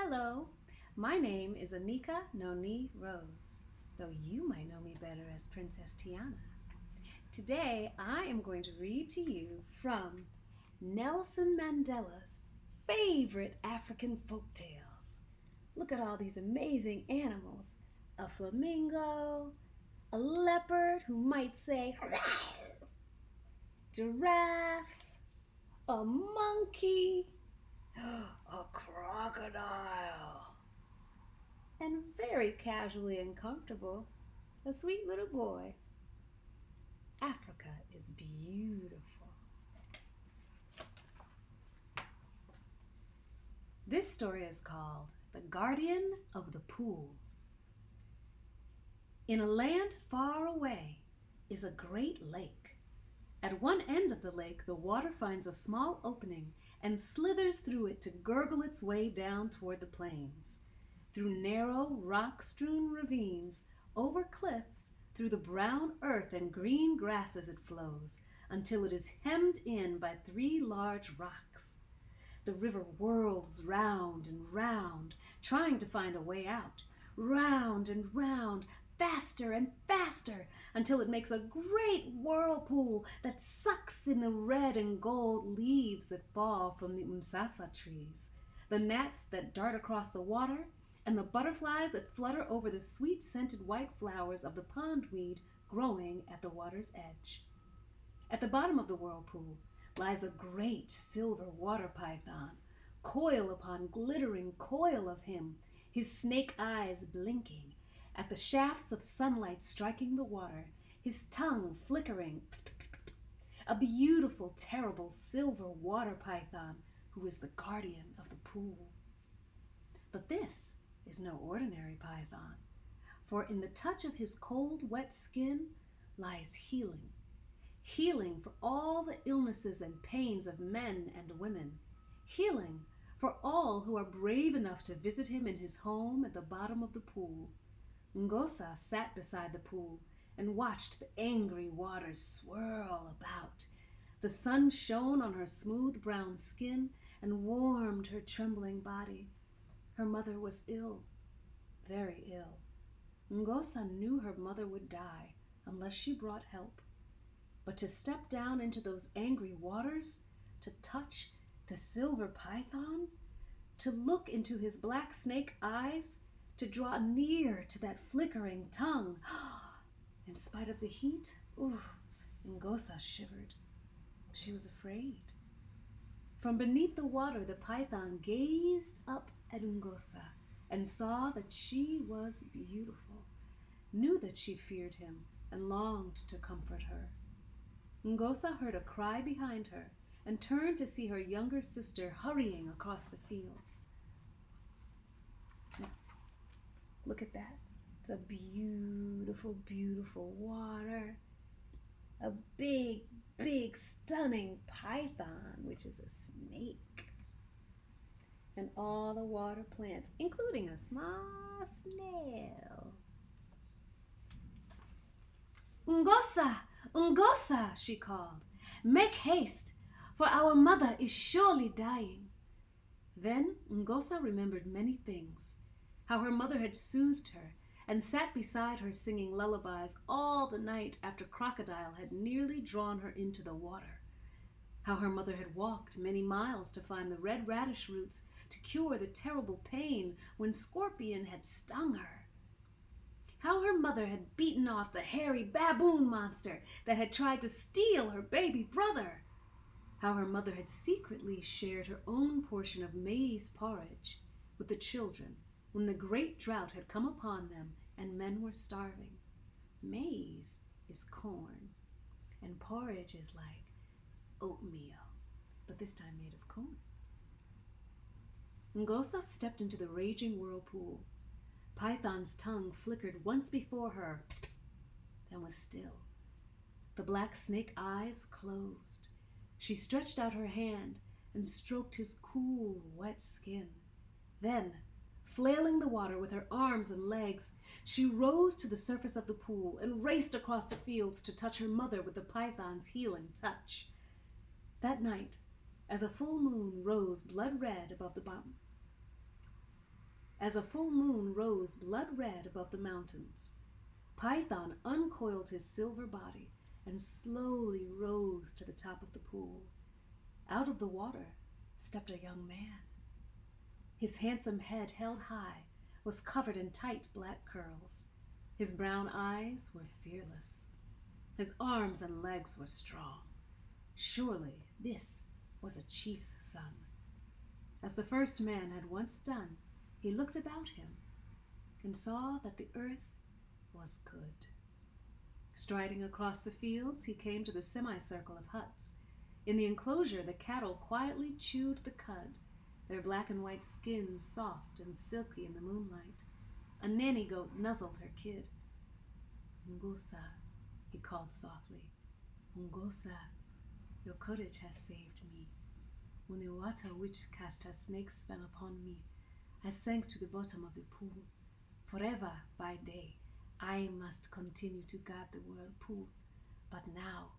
Hello, my name is Anika Noni Rose, though you might know me better as Princess Tiana. Today I am going to read to you from Nelson Mandela's favorite African folk tales. Look at all these amazing animals: a flamingo, a leopard who might say giraffes, a monkey, a crocodile, and very casually and comfortable, a sweet little boy. Africa is beautiful. This story is called The Guardian of the Pool. In a land far away is a great lake. At one end of the lake, the water finds a small opening and slithers through it to gurgle its way down toward the plains. Through narrow, rock-strewn ravines, over cliffs, through the brown earth and green grasses it flows, until it is hemmed in by three large rocks. The river whirls round and round, trying to find a way out, round and round, faster and faster, until it makes a great whirlpool that sucks in the red and gold leaves that fall from the msasa trees, the gnats that dart across the water, and the butterflies that flutter over the sweet-scented white flowers of the pondweed growing at the water's edge. At the bottom of the whirlpool lies a great silver water python, coil upon glittering coil of him, his snake eyes blinking, at the shafts of sunlight striking the water, his tongue flickering. A beautiful, terrible silver water python who is the guardian of the pool. But this is no ordinary python, for in the touch of his cold, wet skin lies healing. Healing for all the illnesses and pains of men and women. Healing for all who are brave enough to visit him in his home at the bottom of the pool. Ngosa sat beside the pool and watched the angry waters swirl about. The sun shone on her smooth brown skin and warmed her trembling body. Her mother was ill, very ill. Ngosa knew her mother would die unless she brought help. But to step down into those angry waters, to touch the silver python, to look into his black snake eyes, to draw near to that flickering tongue, in spite of the heat, Ngosa shivered. She was afraid. From beneath the water, the python gazed up at Ngosa and saw that she was beautiful, knew that she feared him, and longed to comfort her. Ngosa heard a cry behind her and turned to see her younger sister hurrying across the fields. Now, look at that. It's a beautiful, beautiful water. A big, big, stunning python, which is a snake. And all the water plants, including a small snail. Ngosa! Ngosa! She called. Make haste, for our mother is surely dying. Then Ngosa remembered many things, how her mother had soothed her and sat beside her singing lullabies all the night after Crocodile had nearly drawn her into the water, how her mother had walked many miles to find the red radish roots to cure the terrible pain when Scorpion had stung her, how her mother had beaten off the hairy baboon monster that had tried to steal her baby brother, how her mother had secretly shared her own portion of maize porridge with the children when the great drought had come upon them and men were starving. Maize is corn, and porridge is like oatmeal, but this time made of corn. Ngosa stepped into the raging whirlpool. Python's tongue flickered once before her and was still. The black snake eyes closed. She stretched out her hand and stroked his cool, wet skin. Then, flailing the water with her arms and legs, she rose to the surface of the pool and raced across the fields to touch her mother with the python's healing touch. That night, as a full moon rose blood red above the bottom, as a full moon rose blood red above the mountains. Python uncoiled his silver body and slowly rose to the top of the pool. Out of the water stepped a young man. His handsome head, held high, was covered in tight black curls. His brown eyes were fearless. His arms and legs were strong. Surely this was a chief's son. As the first man had once done, he looked about him and saw that the earth was good. Striding across the fields, he came to the semicircle of huts. In the enclosure, the cattle quietly chewed the cud, their black and white skins soft and silky in the moonlight. A nanny goat nuzzled her kid. "Ngosa," he called softly. "Ngosa, your courage has saved me. When the water witch cast her snake spell upon me, I sank to the bottom of the pool. Forever by day, I must continue to guard the whirlpool. But now,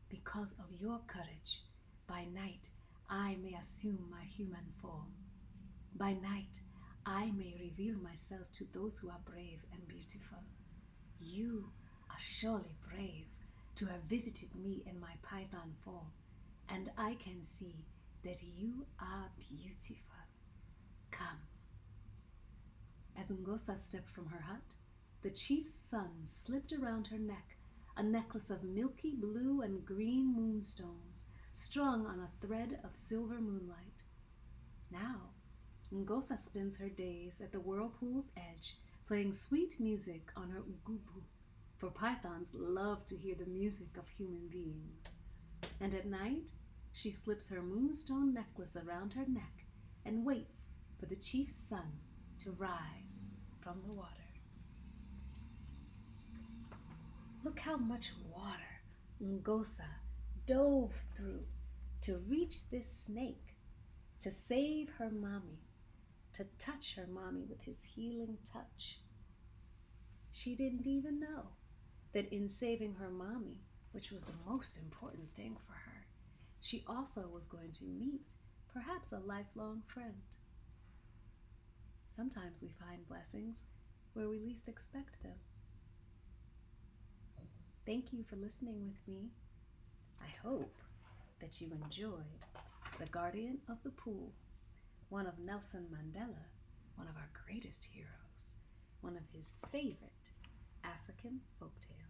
because of your courage, by night I may assume my human form. By night, I may reveal myself to those who are brave and beautiful. You are surely brave to have visited me in my python form, and I can see that you are beautiful. Come." As Ngosa stepped from her hut, the chief's son slipped around her neck a necklace of milky blue and green moonstones strung on a thread of silver moonlight. Now, Ngosa spends her days at the whirlpool's edge, playing sweet music on her ugubu, for pythons love to hear the music of human beings. And at night, she slips her moonstone necklace around her neck and waits for the chief's son to rise from the water. Look how much water Ngosa dove through to reach this snake, to save her mommy, to touch her mommy with his healing touch. She didn't even know that in saving her mommy, which was the most important thing for her, she also was going to meet perhaps a lifelong friend. Sometimes we find blessings where we least expect them. Thank you for listening with me. I hope that you enjoyed The Guardian of the Pool, one of Nelson Mandela, one of our greatest heroes, one of his favorite African folktales.